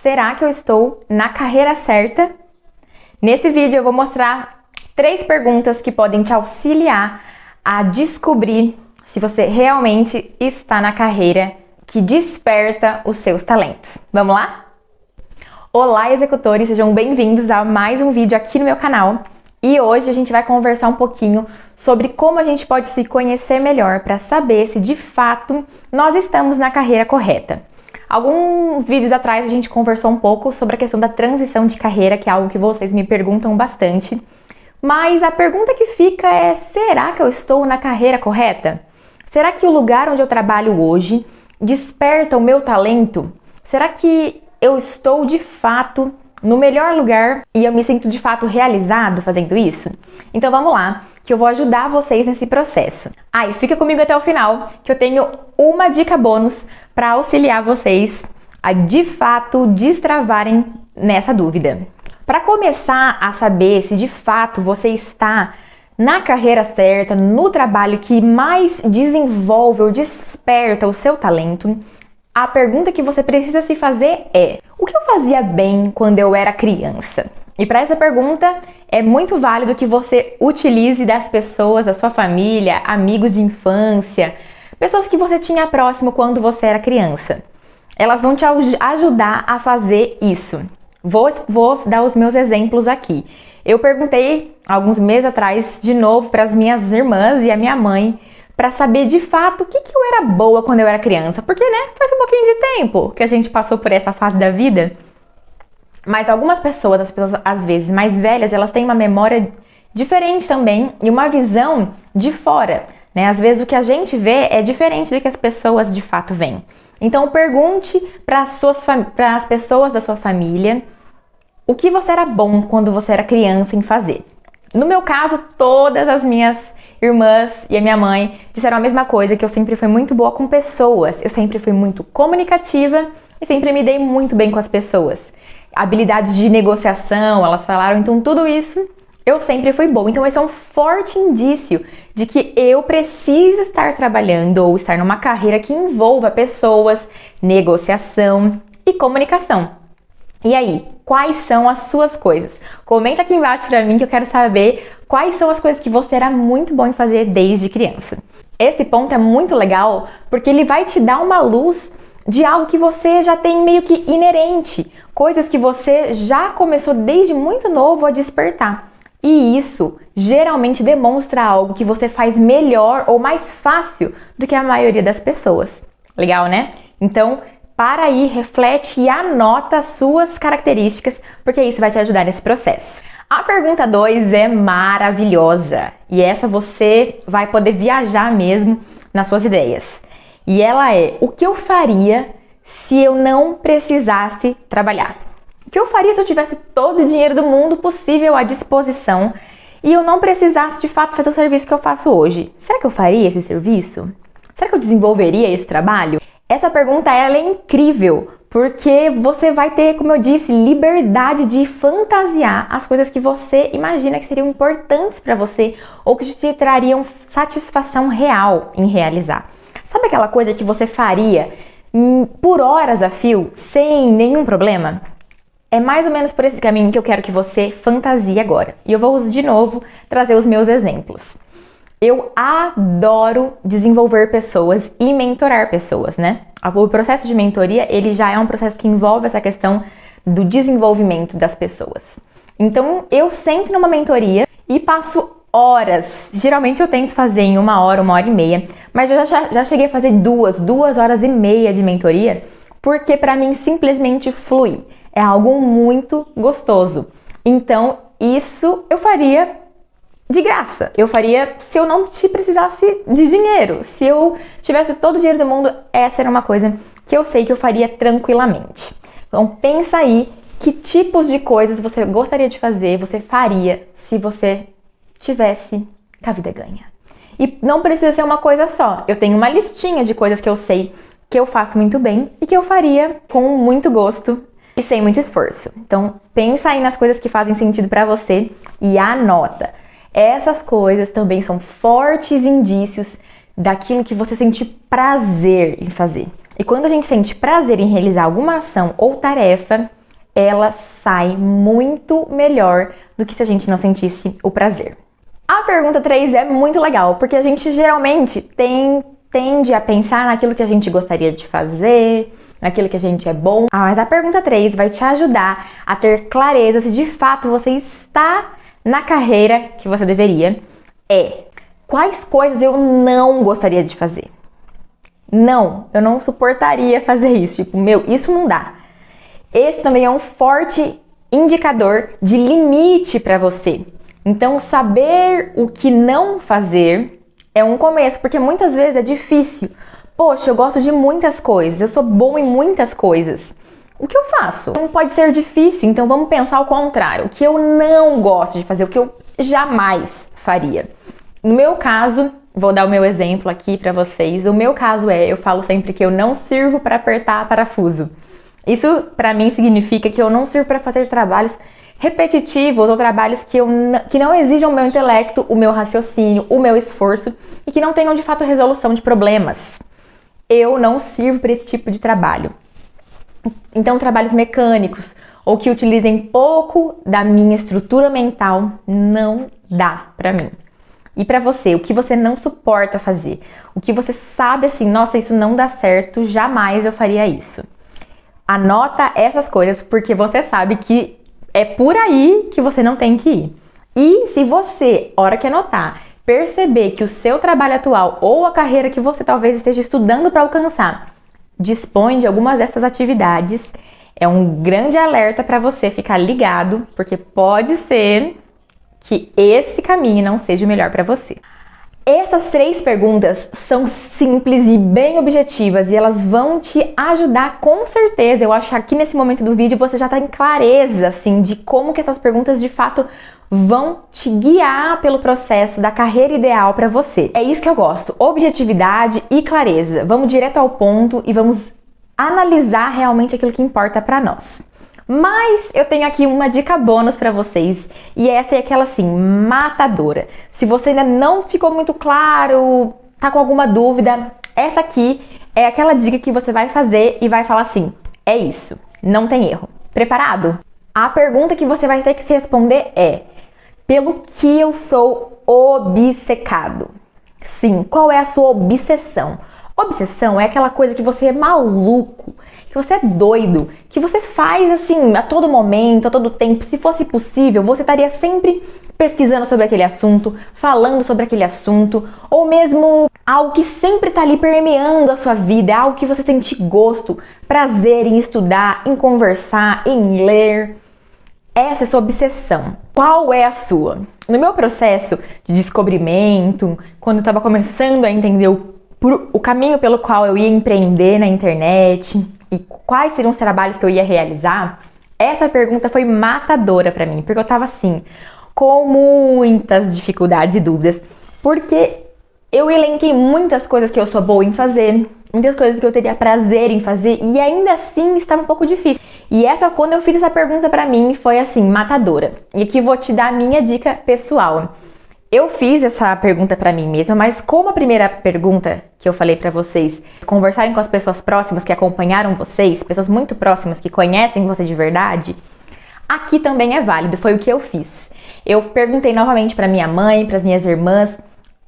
será que eu estou na carreira certa? Nesse vídeo eu vou mostrar 3 perguntas que podem te auxiliar a descobrir se você realmente está na carreira que desperta os seus talentos. Vamos lá? Olá, executores! Sejam bem-vindos a mais um vídeo aqui no meu canal. E hoje a gente vai conversar um pouquinho sobre como a gente pode se conhecer melhor para saber se de fato nós estamos na carreira correta. Alguns vídeos atrás a gente conversou um pouco sobre a questão da transição de carreira, que é algo que vocês me perguntam bastante. Mas a pergunta que fica é: será que eu estou na carreira correta? Será que o lugar onde eu trabalho hoje desperta o meu talento? Será que eu estou de fato no melhor lugar e eu me sinto de fato realizado fazendo isso? Então vamos lá, que eu vou ajudar vocês nesse processo. E fica comigo até o final, que eu tenho uma dica bônus para auxiliar vocês a de fato destravarem nessa dúvida. Para começar a saber se de fato você está na carreira certa, no trabalho que mais desenvolve ou desperta o seu talento, a pergunta que você precisa se fazer é: o que eu fazia bem quando eu era criança? E para essa pergunta é muito válido que você utilize das pessoas da sua família, amigos de infância, pessoas que você tinha próximo quando você era criança. Elas vão te ajudar a fazer isso. Vou dar os meus exemplos aqui. Eu perguntei alguns meses atrás de novo para as minhas irmãs e a minha mãe para saber de fato o que eu era boa quando eu era criança. Porque, faz um pouquinho de tempo que a gente passou por essa fase da vida. Mas algumas pessoas, as pessoas às vezes mais velhas, elas têm uma memória diferente também e uma visão de fora. Às vezes o que a gente vê é diferente do que as pessoas de fato veem. Então pergunte para as pessoas da sua família o que você era bom quando você era criança em fazer. No meu caso, todas as minhas irmãs e a minha mãe disseram a mesma coisa, que eu sempre fui muito boa com pessoas. Eu sempre fui muito comunicativa e sempre me dei muito bem com as pessoas. Habilidades de negociação, elas falaram, então tudo isso eu sempre fui boa. Então esse é um forte indício de que eu preciso estar trabalhando ou estar numa carreira que envolva pessoas, negociação e comunicação. E aí, quais são as suas coisas? Comenta aqui embaixo pra mim que eu quero saber quais são as coisas que você era muito bom em fazer desde criança. Esse ponto é muito legal porque ele vai te dar uma luz de algo que você já tem meio que inerente, coisas que você já começou desde muito novo a despertar. E isso geralmente demonstra algo que você faz melhor ou mais fácil do que a maioria das pessoas. Legal, né? Então, para aí, reflete e anota as suas características, porque isso vai te ajudar nesse processo. A pergunta 2 é maravilhosa e essa você vai poder viajar mesmo nas suas ideias. E ela é: o que eu faria se eu não precisasse trabalhar? O que eu faria se eu tivesse todo o dinheiro do mundo possível à disposição e eu não precisasse de fato fazer o serviço que eu faço hoje? Será que eu faria esse serviço? Será que eu desenvolveria esse trabalho? Essa pergunta ela é incrível, porque você vai ter, como eu disse, liberdade de fantasiar as coisas que você imagina que seriam importantes para você ou que te trariam satisfação real em realizar. Sabe aquela coisa que você faria por horas a fio, sem nenhum problema? É mais ou menos por esse caminho que eu quero que você fantasie agora. E eu vou de novo trazer os meus exemplos. Eu adoro desenvolver pessoas e mentorar pessoas, O processo de mentoria, ele já é um processo que envolve essa questão do desenvolvimento das pessoas. Então, eu sento numa mentoria e passo horas. Geralmente eu tento fazer em 1 hora, 1h30, mas eu já cheguei a fazer 2 horas e meia de mentoria, porque para mim simplesmente flui. É algo muito gostoso. Então, isso eu faria de graça. Eu faria se eu não precisasse de dinheiro. Se eu tivesse todo o dinheiro do mundo, essa era uma coisa que eu sei que eu faria tranquilamente. Então, pensa aí que tipos de coisas você gostaria de fazer, você faria se você tivesse com a vida ganha. E não precisa ser uma coisa só. Eu tenho uma listinha de coisas que eu sei que eu faço muito bem e que eu faria com muito gosto e sem muito esforço. Então, pensa aí nas coisas que fazem sentido para você e anota. Essas coisas também são fortes indícios daquilo que você sente prazer em fazer. E quando a gente sente prazer em realizar alguma ação ou tarefa, ela sai muito melhor do que se a gente não sentisse o prazer. A pergunta 3 é muito legal, porque a gente geralmente tende a pensar naquilo que a gente gostaria de fazer, naquilo que a gente é bom. Mas a pergunta 3 vai te ajudar a ter clareza se de fato você está na carreira que você deveria. Quais coisas eu não gostaria de fazer? Não, eu não suportaria fazer isso. Isso não dá. Esse também é um forte indicador de limite para você. Então, saber o que não fazer é um começo, porque muitas vezes é difícil. Poxa, eu gosto de muitas coisas, eu sou bom em muitas coisas. O que eu faço? Não pode ser difícil, então vamos pensar ao contrário. O que eu não gosto de fazer, o que eu jamais faria. No meu caso, vou dar o meu exemplo aqui para vocês. O meu caso eu falo sempre que eu não sirvo para apertar parafuso. Isso para mim significa que eu não sirvo para fazer trabalhos repetitivos ou trabalhos que não exijam o meu intelecto, o meu raciocínio, o meu esforço e que não tenham de fato resolução de problemas. Eu não sirvo para esse tipo de trabalho. Então, trabalhos mecânicos ou que utilizem pouco da minha estrutura mental não dá para mim. E para você, o que você não suporta fazer? O que você sabe assim, nossa, isso não dá certo, jamais eu faria isso. Anota essas coisas porque você sabe que é por aí que você não tem que ir. E se você, hora que anotar, perceber que o seu trabalho atual ou a carreira que você talvez esteja estudando para alcançar dispõe de algumas dessas atividades, é um grande alerta para você ficar ligado, porque pode ser que esse caminho não seja o melhor para você. Essas 3 perguntas são simples e bem objetivas e elas vão te ajudar com certeza. Eu acho que aqui nesse momento do vídeo você já está em clareza assim, de como que essas perguntas de fato vão te guiar pelo processo da carreira ideal para você. É isso que eu gosto, objetividade e clareza. Vamos direto ao ponto e vamos analisar realmente aquilo que importa para nós. Mas eu tenho aqui uma dica bônus para vocês e essa é aquela assim, matadora. Se você ainda não ficou muito claro, tá com alguma dúvida, essa aqui é aquela dica que você vai fazer e vai falar assim, é isso, não tem erro. Preparado? A pergunta que você vai ter que se responder é, pelo que eu sou obcecado? Sim, qual é a sua obsessão? Obsessão é aquela coisa que você é maluco, que você é doido, que você faz assim a todo momento, a todo tempo. Se fosse possível, você estaria sempre pesquisando sobre aquele assunto, falando sobre aquele assunto, ou mesmo algo que sempre está ali permeando a sua vida, algo que você sente gosto, prazer em estudar, em conversar, em ler. Essa é a sua obsessão. Qual é a sua? No meu processo de descobrimento, quando eu estava começando a entender o caminho pelo qual eu ia empreender na internet e quais seriam os trabalhos que eu ia realizar, essa pergunta foi matadora pra mim, porque eu tava assim, com muitas dificuldades e dúvidas, porque eu elenquei muitas coisas que eu sou boa em fazer, muitas coisas que eu teria prazer em fazer e ainda assim estava um pouco difícil. E quando eu fiz essa pergunta pra mim, foi assim, matadora. E aqui vou te dar a minha dica pessoal. Eu fiz essa pergunta pra mim mesma, mas como a primeira pergunta que eu falei pra vocês, conversarem com as pessoas próximas que acompanharam vocês, pessoas muito próximas que conhecem você de verdade, aqui também é válido, foi o que eu fiz. Eu perguntei novamente pra minha mãe, pras minhas irmãs,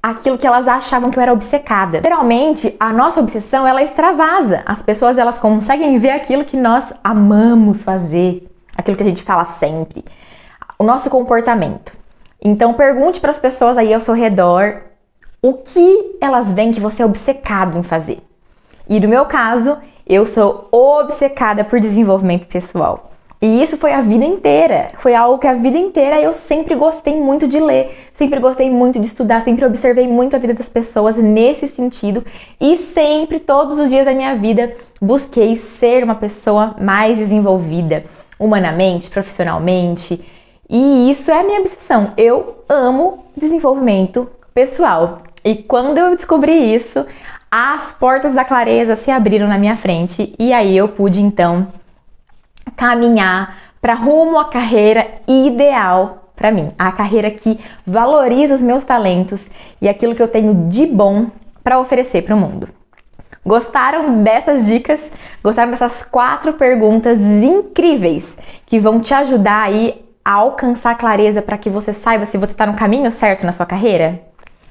aquilo que elas achavam que eu era obcecada. Geralmente, a nossa obsessão, ela extravasa. As pessoas, elas conseguem ver aquilo que nós amamos fazer, aquilo que a gente fala sempre, o nosso comportamento. Então, pergunte para as pessoas aí ao seu redor o que elas veem que você é obcecado em fazer. E no meu caso, eu sou obcecada por desenvolvimento pessoal. E isso foi a vida inteira. Foi algo que a vida inteira eu sempre gostei muito de ler, sempre gostei muito de estudar, sempre observei muito a vida das pessoas nesse sentido. E sempre, todos os dias da minha vida, busquei ser uma pessoa mais desenvolvida, humanamente, profissionalmente. E isso é a minha obsessão. Eu amo desenvolvimento pessoal. E quando eu descobri isso, as portas da clareza se abriram na minha frente. E aí eu pude, então, caminhar para rumo à carreira ideal para mim. A carreira que valoriza os meus talentos e aquilo que eu tenho de bom para oferecer para o mundo. Gostaram dessas dicas? Gostaram dessas 4 perguntas incríveis que vão te ajudar aí a alcançar clareza para que você saiba se você está no caminho certo na sua carreira?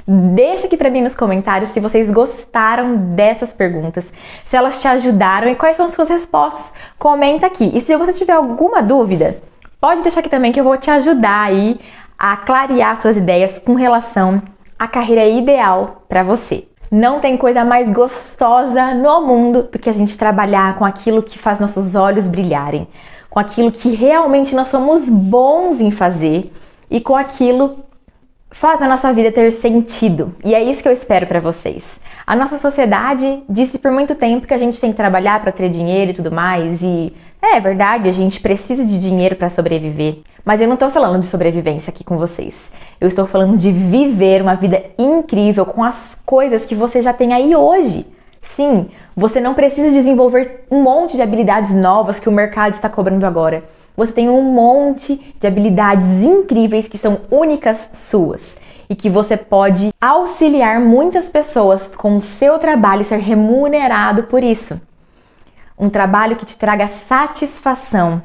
Deixa aqui para mim nos comentários se vocês gostaram dessas perguntas, se elas te ajudaram e quais são as suas respostas. Comenta aqui. E se você tiver alguma dúvida, pode deixar aqui também que eu vou te ajudar aí a clarear suas ideias com relação à carreira ideal para você. Não tem coisa mais gostosa no mundo do que a gente trabalhar com aquilo que faz nossos olhos brilharem, com aquilo que realmente nós somos bons em fazer e com aquilo que faz a nossa vida ter sentido. E é isso que eu espero para vocês. A nossa sociedade disse por muito tempo que a gente tem que trabalhar para ter dinheiro e tudo mais, e é verdade, a gente precisa de dinheiro para sobreviver. Mas eu não estou falando de sobrevivência aqui com vocês. Eu estou falando de viver uma vida incrível com as coisas que você já tem aí hoje. Sim, você não precisa desenvolver um monte de habilidades novas que o mercado está cobrando agora. Você tem um monte de habilidades incríveis que são únicas suas e que você pode auxiliar muitas pessoas com o seu trabalho e ser remunerado por isso. Um trabalho que te traga satisfação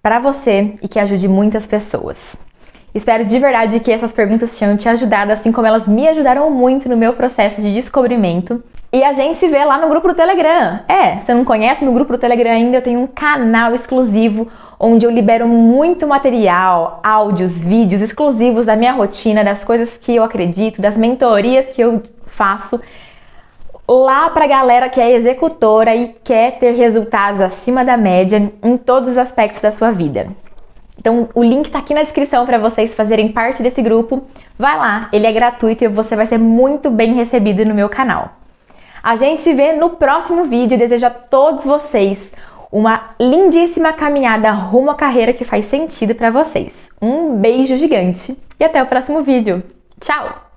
para você e que ajude muitas pessoas. Espero de verdade que essas perguntas tenham te ajudado, assim como elas me ajudaram muito no meu processo de descobrimento. E a gente se vê lá no grupo do Telegram. Se não conhece, no grupo do Telegram ainda eu tenho um canal exclusivo onde eu libero muito material, áudios, vídeos exclusivos da minha rotina, das coisas que eu acredito, das mentorias que eu faço. Lá pra galera que é executora e quer ter resultados acima da média em todos os aspectos da sua vida. Então o link tá aqui na descrição para vocês fazerem parte desse grupo. Vai lá, ele é gratuito e você vai ser muito bem recebido no meu canal. A gente se vê no próximo vídeo. Desejo a todos vocês uma lindíssima caminhada rumo à carreira que faz sentido para vocês. Um beijo gigante e até o próximo vídeo. Tchau!